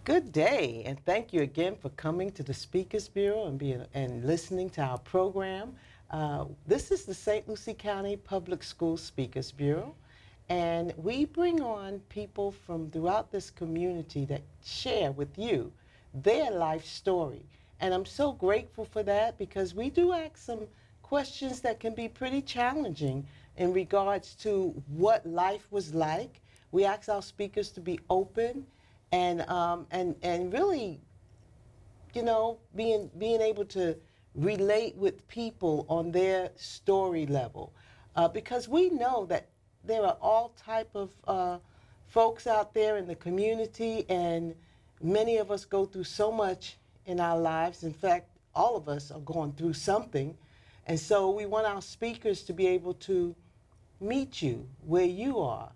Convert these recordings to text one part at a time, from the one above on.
Good day, and thank you again for coming to the Speakers Bureau and listening to our program. This is the St. Lucie County Public School Speakers Bureau, and we bring on people from throughout this community that share with you their life story. And I'm so grateful for that because we do ask some questions that can be pretty challenging in regards to what life was like. We ask our speakers to be open and really, being able to relate with people on their story level, because we know that there are all type of folks out there in the community, and many of us go through so much in our lives. In fact, all of us are going through something, and so we want our speakers to be able to meet you where you are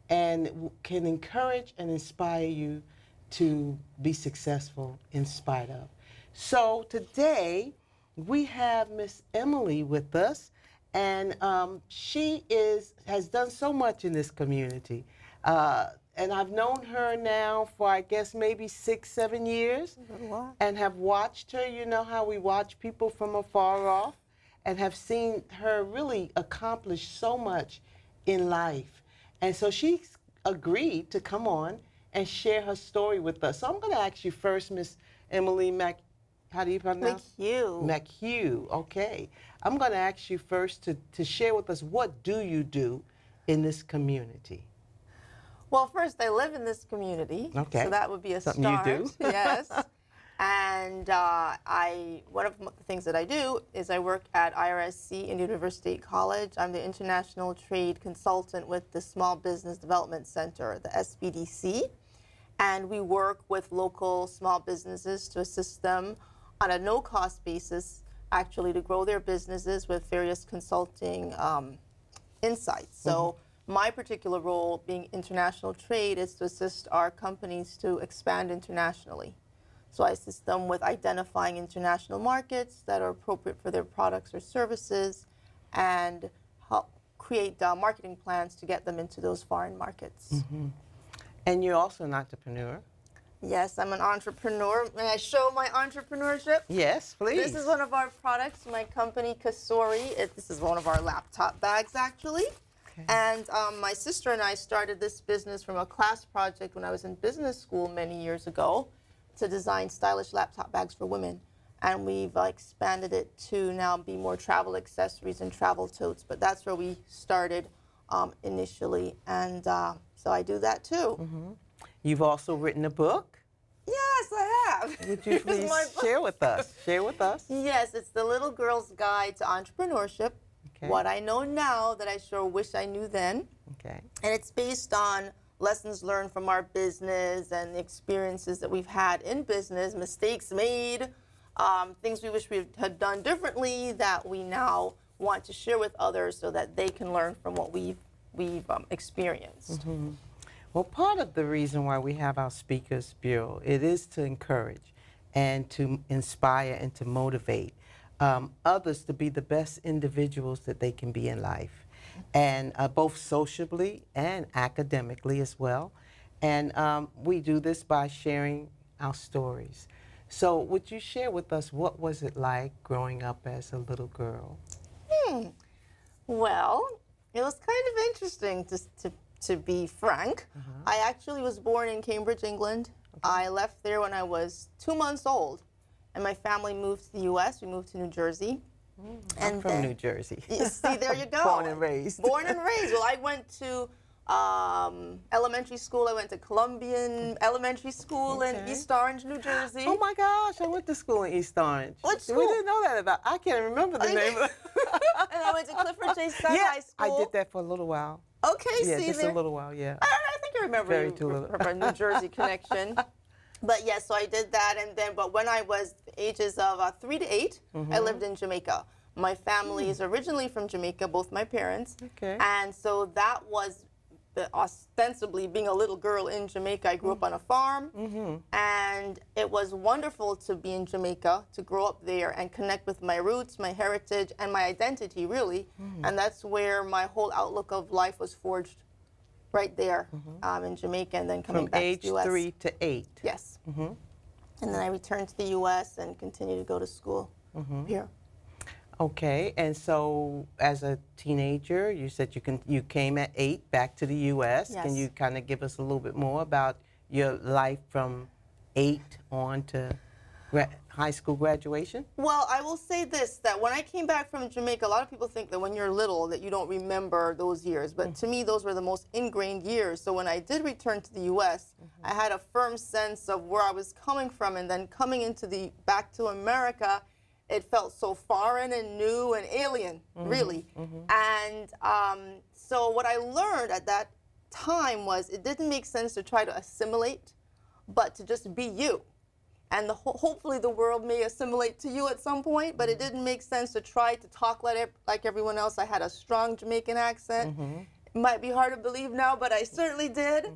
and can encourage and inspire you to be successful in spite of. So today we have Miss Emily with us, and she has done so much in this community. And I've known her now for, I guess, maybe 6, 7 years, and have watched her. You know how we watch people from afar off, and have seen her really accomplish so much in life. And so she's agreed to come on and share her story with us. So I'm going to ask you first, Miss Emily how do you pronounce? McHugh. McHugh, okay. I'm going to ask you first to share with us, what do you do in this community? Well, first, I live in this community. Okay. So that would be a Something start. you do. Yes. And one of the things that I do is I work at IRSC, Indian River State College. I'm the International Trade Consultant with the Small Business Development Center, the SBDC. And we work with local small businesses to assist them on a no-cost basis, actually, to grow their businesses with various consulting insights. So my particular role, being international trade, is to assist our companies to expand internationally. So I assist them with identifying international markets that are appropriate for their products or services, and help create marketing plans to get them into those foreign markets. Mm-hmm. And you're also an entrepreneur. Yes, I'm an entrepreneur. May I show my entrepreneurship? Yes, please. This is one of our products, my company, Kasori. This is one of our laptop bags, actually. Okay. And my sister and I started this business from a class project when I was in business school many years ago, to design stylish laptop bags for women. And we've expanded it to now be more travel accessories and travel totes. But that's where we started initially. And so I do that too. Mm-hmm. You've also written a book. Yes, I have. Would you please share with us? Share with us. Yes, it's the Little Girl's Guide to Entrepreneurship. Okay. What I know now that I sure wish I knew then. Okay. And it's based on lessons learned from our business and the experiences that we've had in business, mistakes made, things we wish we had done differently that we now want to share with others so that they can learn from what we've experienced. Mm-hmm. Well, part of the reason why we have our Speakers Bureau, it is to encourage and to inspire and to motivate others to be the best individuals that they can be in life, and both socially and academically as well. And we do this by sharing our stories. So would you share with us, what was it like growing up as a little girl? Well, it was kind of interesting to be frank. I actually was born in Cambridge, England. Okay. I left there when I was 2 months old, and my family moved to the U.S. We moved to New Jersey. I'm from New Jersey. See, there you go. Born and raised. Born and raised. Well, I went to elementary school. I went to Columbian Elementary School in East Orange, New Jersey. Oh my gosh, I went to school in East Orange. What school? We didn't know that about. I can't remember the name of it. And I went to Clifford J. Sutton High School. I did that for a little while. Okay, yeah, see just there. a little while, yeah. I think I remember Very from a New Jersey connection. But yes, so I did that, and then, but when I was ages of 3 to 8, I lived in Jamaica. My family is originally from Jamaica, both my parents. Okay. And so that was ostensibly being a little girl in Jamaica. I grew up on a farm, and it was wonderful to be in Jamaica, to grow up there and connect with my roots, my heritage, and my identity, really. And that's where my whole outlook of life was forged right there in Jamaica, and then coming From back age to the U.S. 3 to 8. Yes. And then I returned to the U.S. and continued to go to school here. Okay, and so as a teenager, you said you came at 8 back to the U.S. Yes. Can you kind of give us a little bit more about your life from 8 on to high school graduation? Well, I will say this, that when I came back from Jamaica, a lot of people think that when you're little that you don't remember those years. But to me, those were the most ingrained years. So when I did return to the U.S., I had a firm sense of where I was coming from. And then coming back to America, it felt so foreign and new and alien, really. And so what I learned at that time was it didn't make sense to try to assimilate, but to just be you. And hopefully the world may assimilate to you at some point, but it didn't make sense to try to talk like everyone else. I had a strong Jamaican accent. It might be hard to believe now, but I certainly did.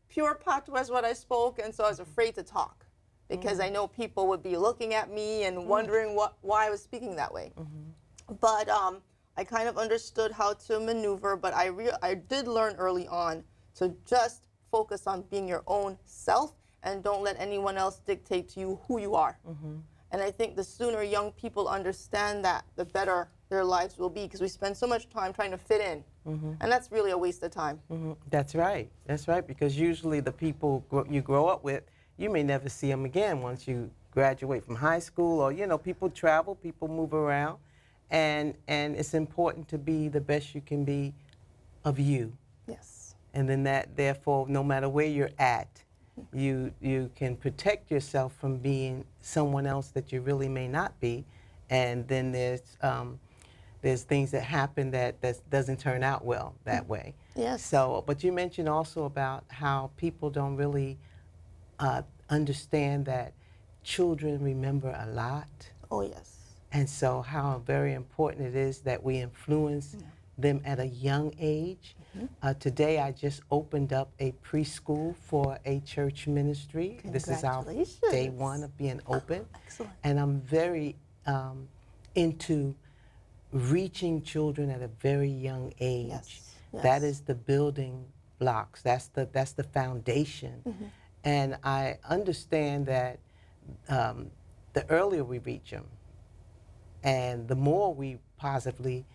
Pure patois is what I spoke, and so I was afraid to talk because I know people would be looking at me and wondering why I was speaking that way. But I kind of understood how to maneuver, but I did learn early on to just focus on being your own self and don't let anyone else dictate to you who you are. And I think the sooner young people understand that, the better their lives will be, because we spend so much time trying to fit in. And that's really a waste of time. That's right. That's right, because usually the people you grow up with, you may never see them again once you graduate from high school, or, you know, people travel, people move around, and it's important to be the best you can be of you. Yes. And then that, therefore, no matter where you're at, you can protect yourself from being someone else that you really may not be. And then there's things that happen that doesn't turn out well that way. Yes. So, but you mentioned also about how people don't really understand that children remember a lot. Oh, yes. And so how very important it is that we influence them at a young age. Today I just opened up a preschool for a church ministry. This is our day 1 of being open. Excellent. And I'm very into reaching children at a very young age. Yes. That is the building blocks. That's the foundation. And I understand that the earlier we reach them, and the more we positively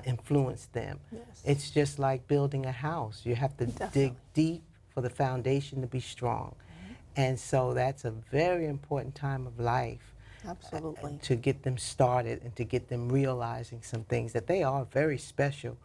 influence them. Yes. It's just like building a house. You have to dig deep for the foundation to be strong. And so that's a very important time of life. Absolutely. To get them started and to get them realizing some things, that they are very special,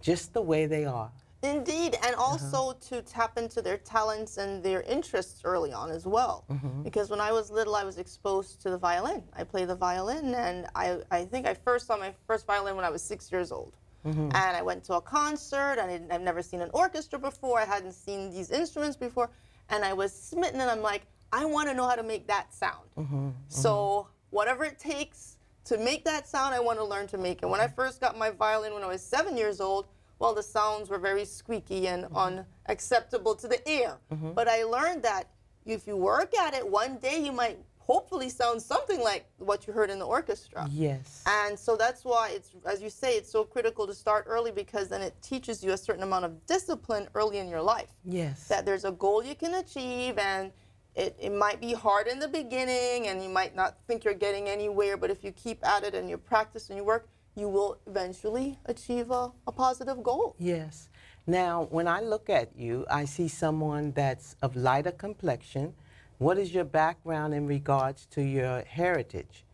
just the way they are. Indeed, and also to tap into their talents and their interests early on as well. Because when I was little, I was exposed to the violin. I play the violin, and I think I first saw my first violin when I was 6 years old. And I went to a concert, and I've never seen an orchestra before. I hadn't seen these instruments before, and I was smitten, and I'm like, I want to know how to make that sound. So whatever it takes to make that sound, I want to learn to make it. When I first got my violin when I was 7 years old, well, the sounds were very squeaky and unacceptable to the ear. But I learned that if you work at it, one day you might hopefully sound something like what you heard in the orchestra. Yes. And so that's why it's, as you say, it's so critical to start early, because then it teaches you a certain amount of discipline early in your life. Yes. That there's a goal you can achieve, and it might be hard in the beginning, and you might not think you're getting anywhere, but if you keep at it and you practice and you work, you will eventually achieve a positive goal. Yes. Now, when I look at you, I see someone that's of lighter complexion. What is your background in regards to your heritage?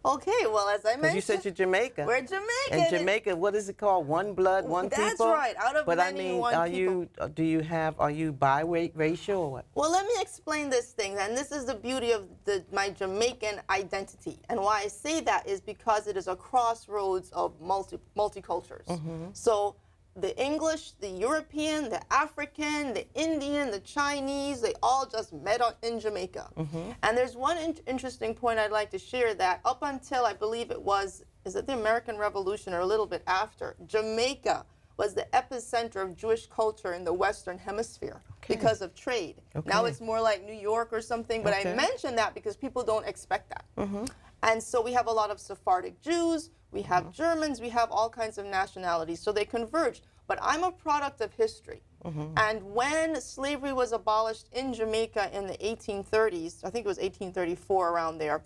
Okay, well, as I Because mentioned, you said you're Jamaican. we're Jamaican. And Jamaica, what is it called? One blood, one people? That's right, out of but many, I mean, one are people. are you biracial or what? Well, let me explain this thing, and this is the beauty of my Jamaican identity. And why I say that is because it is a crossroads of multicultures. So the English, the European, the African, the Indian, the Chinese, they all just met in Jamaica. And there's one interesting point I'd like to share, that up until I believe is it the American Revolution or a little bit after, Jamaica was the epicenter of Jewish culture in the Western Hemisphere because of trade. Now it's more like New York or something, but I mention that because people don't expect that. And so we have a lot of Sephardic Jews, we have Germans, we have all kinds of nationalities, so they converge. But I'm a product of history. And when slavery was abolished in Jamaica in the 1830s, I think it was 1834 around there,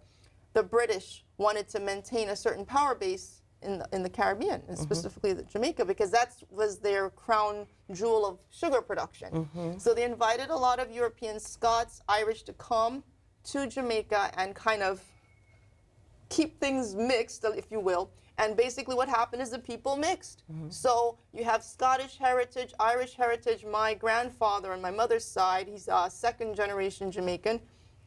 the British wanted to maintain a certain power base in the Caribbean, and specifically the Jamaica, because that was their crown jewel of sugar production. So they invited a lot of European, Scots, Irish to come to Jamaica and kind of keep things mixed, if you will. And basically what happened is the people mixed. So you have Scottish heritage, Irish heritage. My grandfather on my mother's side, he's a second generation Jamaican.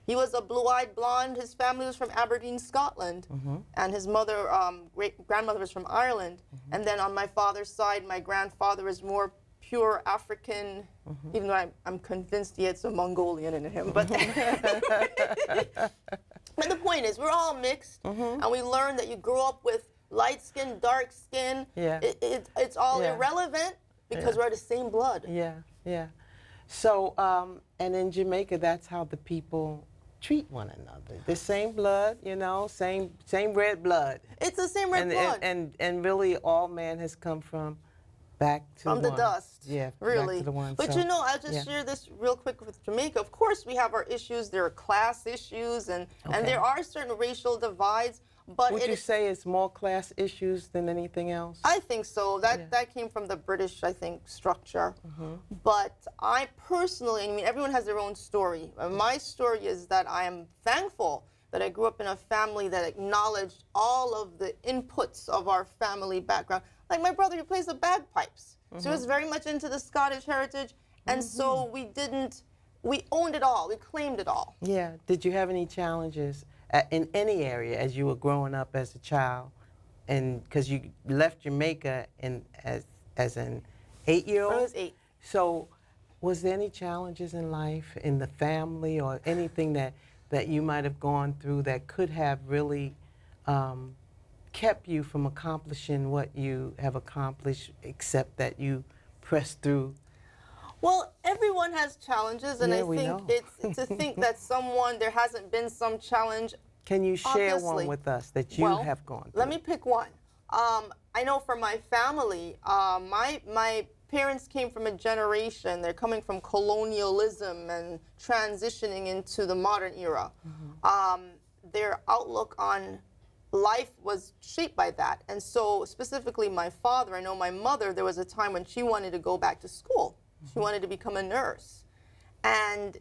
He was a blue-eyed blonde. His family was from Aberdeen, Scotland. And his mother, great-grandmother was from Ireland. And then on my father's side, my grandfather is more pure African, even though I'm convinced he had some Mongolian in him. But, but the point is, we're all mixed. And we learn that you grow up with light skin, dark skin. Yeah. It's all Yeah. irrelevant because we're the same blood. Yeah, yeah. So, and in Jamaica, that's how the people treat one another. The same blood, you know, same red blood. It's the same red and, blood. And really, all man has come from back to From the one. dust. Yeah, really. back to the one. But so, you know, I'll just yeah. share this real quick with Jamaica. Of course, we have our issues. There are class issues, and Okay. there are certain racial divides. But Would you say it's more class issues than anything else? I think so. That Yeah. that came from the British, I think, structure. But I personally, I mean, everyone has their own story. My story is that I am thankful that I grew up in a family that acknowledged all of the inputs of our family background. Like my brother, he plays the bagpipes. So he was very much into the Scottish heritage. And so we owned it all. We claimed it all. Yeah. Did you have any challenges in any area as you were growing up as a child? And because you left Jamaica as an 8-year-old? I was 8. So was there any challenges in life, in the family, or anything that you might have gone through that could have really kept you from accomplishing what you have accomplished, except that you pressed through? Well, everyone has challenges, and Yeah, I we think know. it's to think that there hasn't been some challenge. Can you share Obviously. one with us that you Well, have gone through? Let me pick one. I know for my family, my parents came from a generation, they're coming from colonialism and transitioning into the modern era. Their outlook on life was shaped by that. And so specifically my father, I know my mother, there was a time when she wanted to go back to school. She wanted to become a nurse. And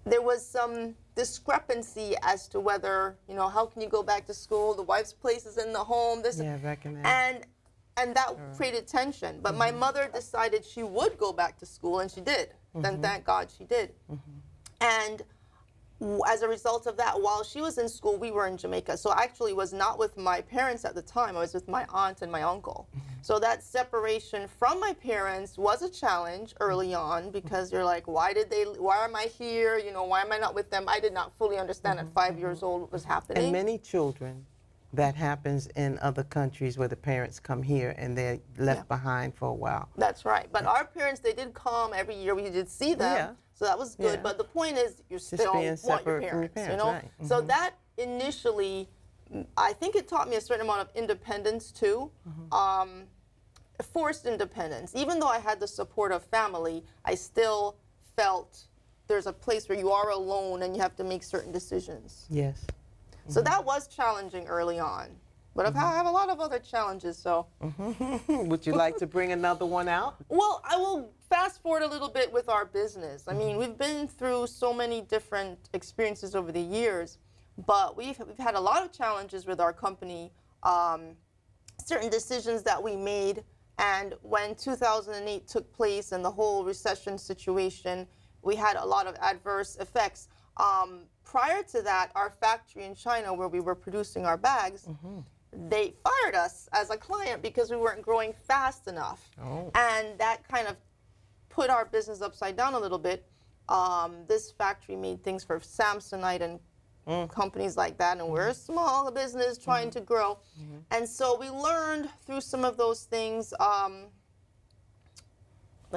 there was some discrepancy as to whether, you know, how can you go back to school? The wife's place is in the home. This Yeah, recognize. and that created tension. But my mother decided she would go back to school, and she did. And thank God she did. And as a result of that, while she was in school, we were in Jamaica. So I actually was not with my parents at the time. I was with my aunt and my uncle. So that separation from my parents was a challenge early on, because you're like, why am I here? You know, why am I not with them? I did not fully understand at 5 years old what was happening. And many children, that happens in other countries where the parents come here and they're left behind for a while. That's right. But our parents, they did come every year. We did see them. Yeah. So that was good. Yeah. But the point is, you still being want your separate from your parents, you parents, know? right. So that initially, I think it taught me a certain amount of independence too. Forced independence. Even though I had the support of family, I still felt there's a place where you are alone and you have to make certain decisions. Yes. So that was challenging early on. But I have a lot of other challenges, so. Would you like to bring another one out? Well, I will fast forward a little bit with our business. I mean, we've been through so many different experiences over the years, but we've had a lot of challenges with our company, certain decisions that we made. And when 2008 took place and the whole recession situation, we had a lot of adverse effects. Prior to that, our factory in China, where we were producing our bags, they fired us as a client because we weren't growing fast enough. Oh. And that kind of put our business upside down a little bit. This factory made things for Samsonite and companies like that, and we're a small business trying to grow. And so we learned through some of those things, and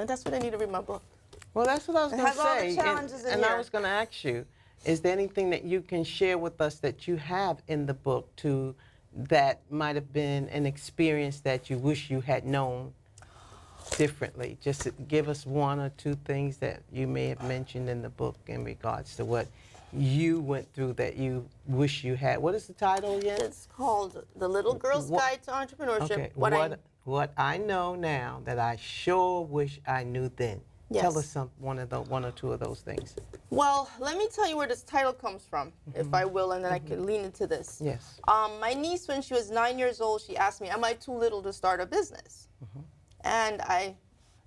that's what I need to read my book. Well, that's what I was It going to has all the say. challenges in and I here. was going to ask you, is there anything that you can share with us that you have in the book that might have been an experience that you wish you had known differently? Just to give us one or two things that you may have mentioned in the book in regards to what you went through that you wish you had. What is the title again? It's called The Little Girl's What- Guide to Entrepreneurship. Okay, I- what I know now that I sure wish I knew then. Tell Yes. us one or two of those things. Well, let me tell you where this title comes from, if I will, and then I can lean into this. Yes. My niece, when she was 9 years old, she asked me, am I too little to start a business? And I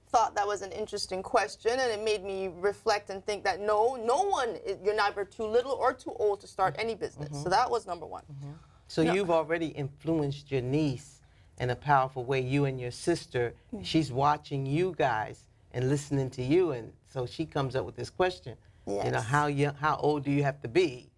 thought that was an interesting question, and it made me reflect and think that no one, you're never too little or too old to start any business. So that was number one. So you've already influenced your niece in a powerful way. You and your sister, she's watching you guys and listening to you, and so she comes up with this question. You know, Yes. how old do you have to be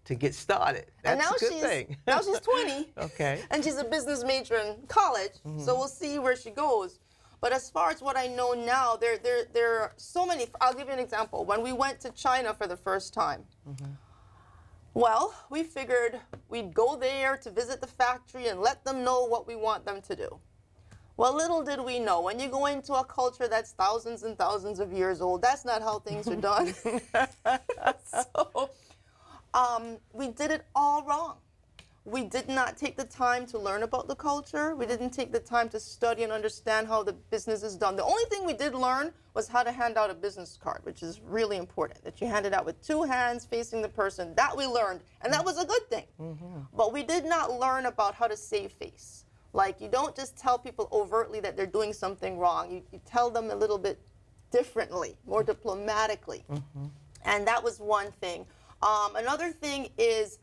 to get started? That's And now a good thing. now she's 20. Okay. And she's a business major in college, so we'll see where she goes. But as far as what I know now, there are so many. I'll give you an example. When we went to China for the first time, well, we figured we'd go there to visit the factory and let them know what we want them to do. Well, little did we know, when you go into a culture that's thousands and thousands of years old, that's not how things are done. So we did it all wrong. We did not take the time to learn about the culture. We didn't take the time to study and understand how the business is done. The only thing we did learn was how to hand out a business card, which is really important, that you hand it out with two hands facing the person. That we learned, and that was a good thing. But we did not learn about how to save face. Like, you don't just tell people overtly that they're doing something wrong. You tell them a little bit differently, more diplomatically. And that was one thing. Another thing is,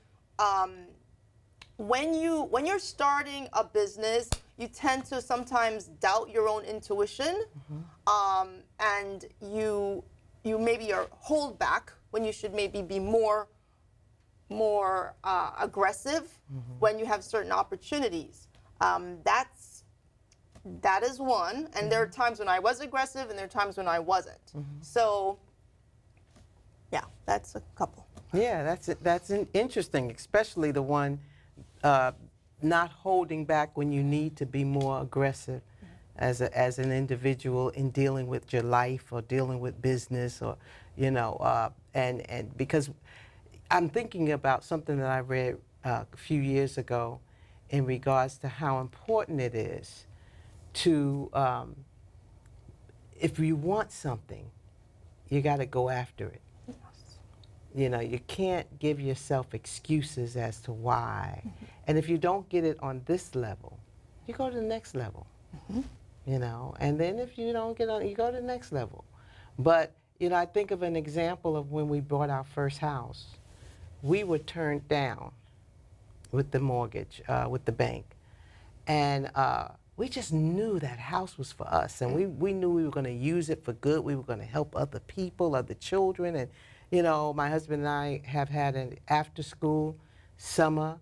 when you're starting a business, you tend to sometimes doubt your own intuition, and you maybe are hold back when you should maybe be more aggressive when you have certain opportunities. That is one, and there are times when I was aggressive, and there are times when I wasn't. So, yeah, that's a couple. Yeah, that's interesting, especially the one not holding back when you need to be more aggressive as an individual in dealing with your life or dealing with business, or and because I'm thinking about something that I read a few years ago in regards to how important it is to, if you want something, you got to go after it. You know, you can't give yourself excuses as to why. And if you don't get it on this level, you go to the next level. You know, and then if you don't get on, you go to the next level. But, I think of an example of when we bought our first house. We were turned down with the mortgage, with the bank. And we just knew that house was for us. And we knew we were going to use it for good. We were going to help other people, other children. And, my husband and I have had an after-school summer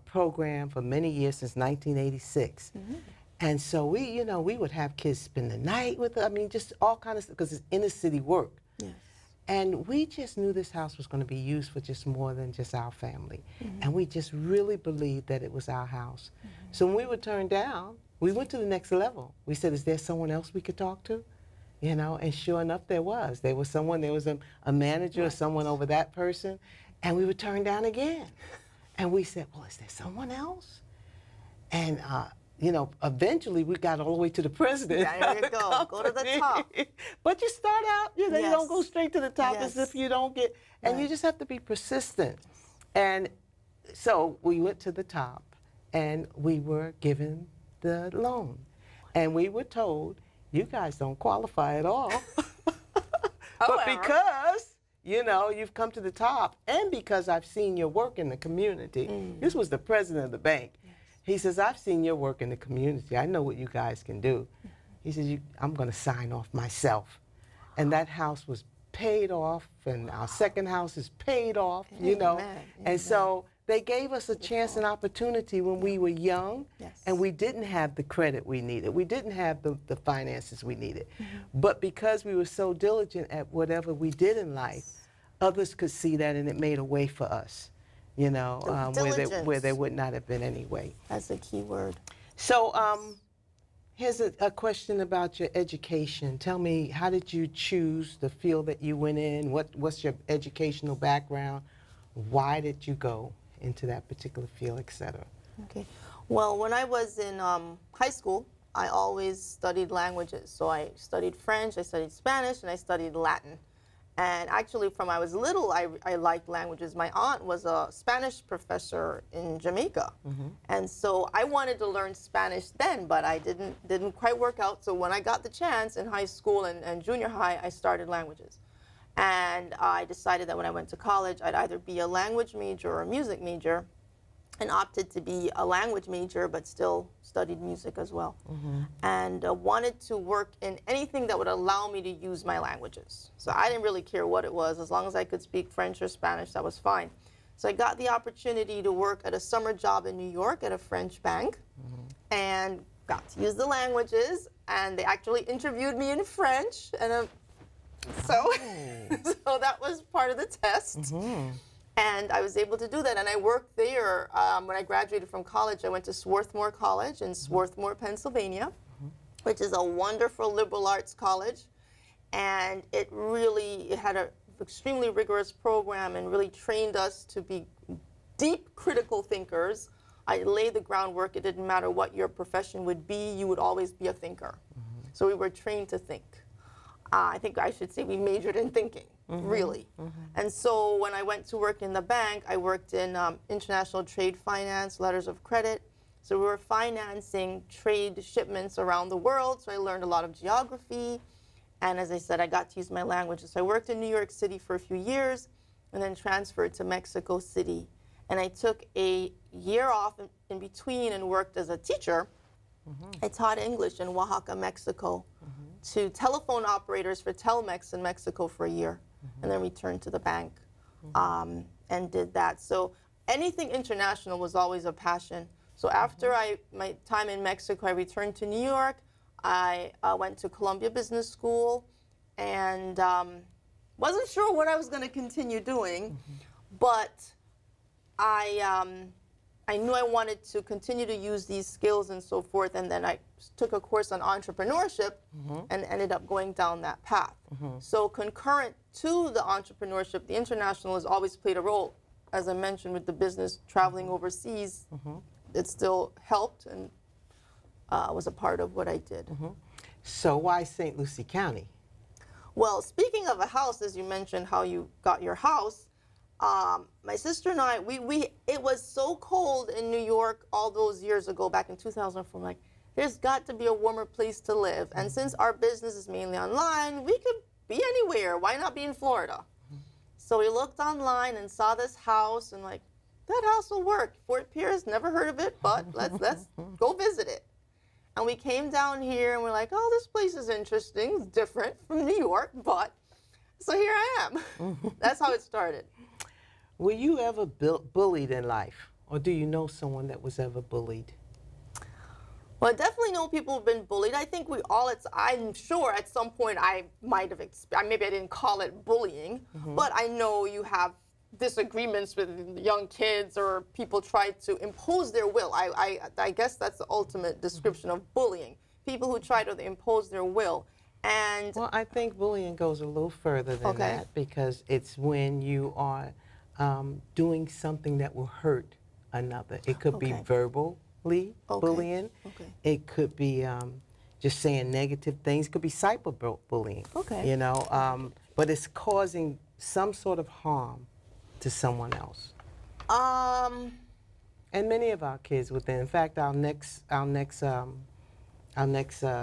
program for many years, since 1986. And so we would have kids spend the night with us. I mean, just all kind of stuff, because it's inner city work. Yes. And we just knew this house was going to be used for just more than just our family. And we just really believed that it was our house. So when we were turned down, we went to the next level. We said, is there someone else we could talk to? And sure enough, there was. There was a manager or someone over that person, and we were turned down again. And we said, well, is there someone else? And, eventually we got all the way to the president. There you go. Go to the top. But you start out, you don't go straight to the top as Yes. if you don't get, and you just have to be persistent. And so we went to the top, and we were given the loan. And we were told, you guys don't qualify at all. But because, you've come to the top, and because I've seen your work in the community, this was the president of the bank. He says, I've seen your work in the community. I know what you guys can do. He says, I'm going to sign off myself. And that house was paid off, and our second house is paid off, And so they gave us a chance and opportunity when we were young, and we didn't have the credit we needed. We didn't have the finances we needed. But because we were so diligent at whatever we did in life, others could see that, and it made a way for us. Where there would not have been any way. That's a key word. So Here's a question about your education. Tell me, how did you choose the field that you went in? What's your educational background? Why did you go into that particular field, et cetera? Okay. Well, when I was in high school, I always studied languages. So I studied French, I studied Spanish, and I studied Latin. And actually, from I was little, I liked languages. My aunt was a Spanish professor in Jamaica, and so I wanted to learn Spanish then, but I didn't quite work out. So when I got the chance in high school and junior high, I started languages. And I decided that when I went to college, I'd either be a language major or a music major, and opted to be a language major, but still studied music as well. And wanted to work in anything that would allow me to use my languages. So I didn't really care what it was. As long as I could speak French or Spanish, that was fine. So I got the opportunity to work at a summer job in New York at a French bank, and got to use the languages. And they actually interviewed me in French, and so that was part of the test. And I was able to do that, and I worked there. When I graduated from college, I went to Swarthmore College in Swarthmore, Pennsylvania, which is a wonderful liberal arts college. And it had an extremely rigorous program and really trained us to be deep critical thinkers. I laid the groundwork. It didn't matter what your profession would be, you would always be a thinker. So we were trained to think. I think I should say we majored in thinking, really. And so when I went to work in the bank, I worked in international trade finance, letters of credit. So we were financing trade shipments around the world. So I learned a lot of geography. And as I said, I got to use my languages. So I worked in New York City for a few years and then transferred to Mexico City. And I took a year off in between and worked as a teacher. I taught English in Oaxaca, Mexico, to telephone operators for Telmex in Mexico for a year, and then returned to the bank and did that. So anything international was always a passion. So after my time in Mexico, I returned to New York. I went to Columbia Business School and wasn't sure what I was going to continue doing, but I knew I wanted to continue to use these skills and so forth, and then I took a course on entrepreneurship and ended up going down that path. So concurrent to the entrepreneurship, the international has always played a role. As I mentioned with the business traveling overseas, it still helped and was a part of what I did. So why St. Lucie County? Well, speaking of a house, as you mentioned how you got your house, my sister and I, it was so cold in New York all those years ago, back in 2004. I'm like, there's got to be a warmer place to live. And since our business is mainly online, we could be anywhere. Why not be in Florida? So we looked online and saw this house and like, that house will work. Fort Pierce, never heard of it, but let's go visit it. And we came down here and we're like, oh, this place is interesting. It's different from New York, but so here I am. That's how it started. Were you ever bullied in life, or do you know someone that was ever bullied? Well, I definitely know people who've been bullied. I think we all, I'm sure at some point I might have, maybe I didn't call it bullying, but I know you have disagreements with young kids or people try to impose their will. I guess that's the ultimate description of bullying. People who try to impose their will. And well, I think bullying goes a little further than that, because it's when you are doing something that will hurt another. It could be verbally bullying. It could be just saying negative things. It could be cyberbullying. You know, but it's causing some sort of harm to someone else. And many of our kids within. In fact, our next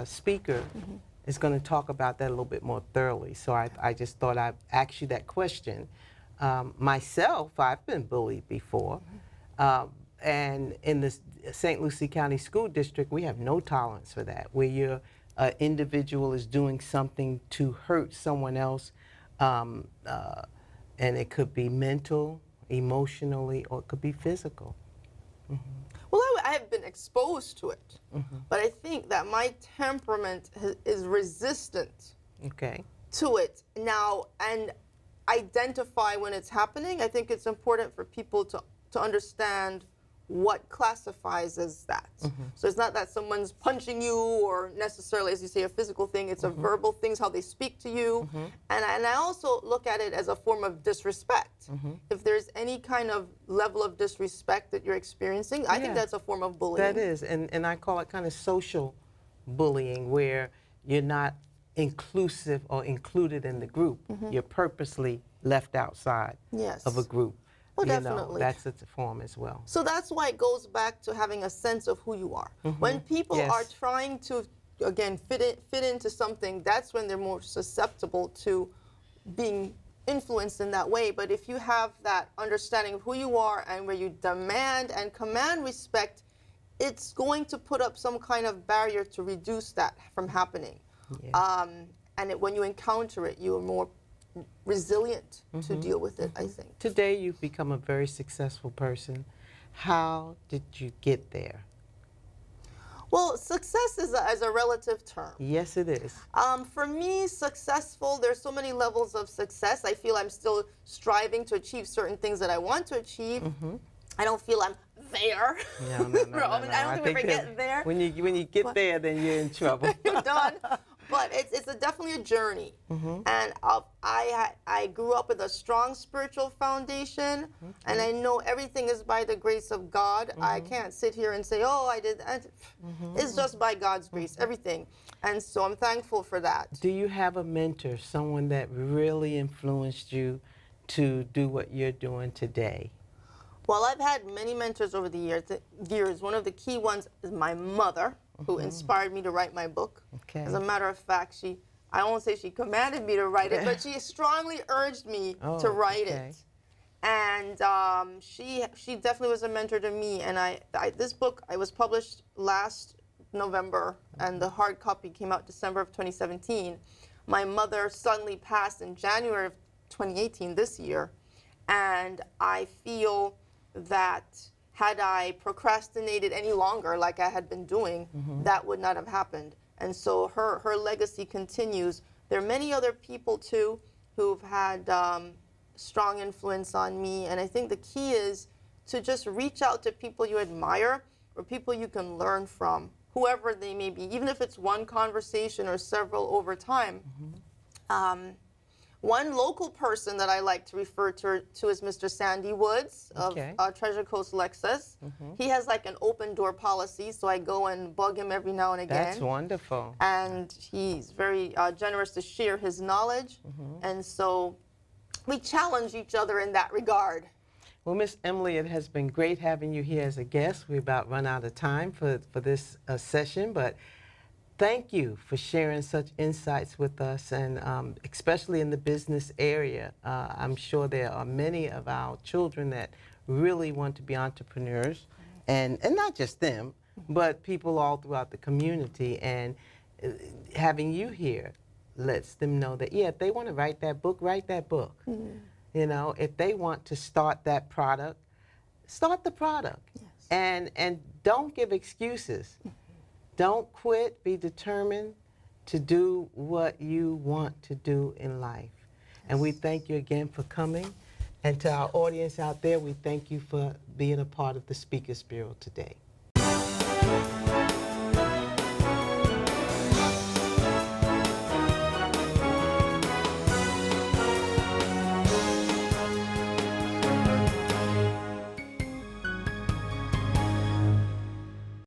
speaker is going to talk about that a little bit more thoroughly. So I just thought I'd ask you that question. Myself, I've been bullied before. And in the St. Lucie County School District, we have no tolerance for that. Where your individual is doing something to hurt someone else, and it could be mental, emotionally, or it could be physical. Well, I have been exposed to it, but I think that my temperament is resistant to it now, and identify when it's happening. I think it's important for people to understand what classifies as that. So it's not that someone's punching you or necessarily, as you say, a physical thing. It's a verbal thing, how they speak to you. And I also look at it as a form of disrespect. If there's any kind of level of disrespect that you're experiencing, I think that's a form of bullying. That is, and I call it kind of social bullying, where you're not inclusive or included in the group. You're purposely left outside of a group. Well, You know, definitely. that's its form as well. So that's why it goes back to having a sense of who you are. When people Yes. are trying to, again, fit into something, that's when they're more susceptible to being influenced in that way. But if you have that understanding of who you are and where you demand and command respect, it's going to put up some kind of barrier to reduce that from happening. Yeah. When you encounter it, you are more resilient to deal with it, I think. Today, you've become a very successful person. How did you get there? Well, success is a relative term. Yes, it is. For me, successful, there's so many levels of success. I feel I'm still striving to achieve certain things that I want to achieve. I don't feel I'm there. No, no, no, no, Robin, no. I don't think we ever that get there. When you get there, then you're in trouble. You're done. But it's definitely a journey. And I grew up with a strong spiritual foundation, and I know everything is by the grace of God. I can't sit here and say, oh, I did that. It's just by God's grace, everything. And so I'm thankful for that. Do you have a mentor, someone that really influenced you to do what you're doing today? Well, I've had many mentors over the years. One of the key ones is my mother, who inspired me to write my book. Okay. As a matter of fact, I won't say she commanded me to write it, but she strongly urged me to write it. And she definitely was a mentor to me. And this book, I was published last November, and the hard copy came out December of 2017. My mother suddenly passed in January of 2018, this year. And I feel that had I procrastinated any longer like I had been doing, that would not have happened. And so her legacy continues. There are many other people too who've had strong influence on me. And I think the key is to just reach out to people you admire or people you can learn from, whoever they may be, even if it's one conversation or several over time. One local person that I like to refer to is Mr. Sandy Woods of Treasure Coast Lexus. He has like an open door policy, so I go and bug him every now and again. That's wonderful. And he's very generous to share his knowledge. And so we challenge each other in that regard. Well, Miss Emily, it has been great having you here as a guest. We're about run out of time for this session, but thank you for sharing such insights with us, and especially in the business area. I'm sure there are many of our children that really want to be entrepreneurs, and not just them, but people all throughout the community. And having you here lets them know that, yeah, if they want to write that book, write that book. You know, if they want to start that product, start the product. Yes. And don't give excuses. Don't quit. Be determined to do what you want to do in life. Yes. And we thank you again for coming. And to our audience out there, we thank you for being a part of the Speakers Bureau today.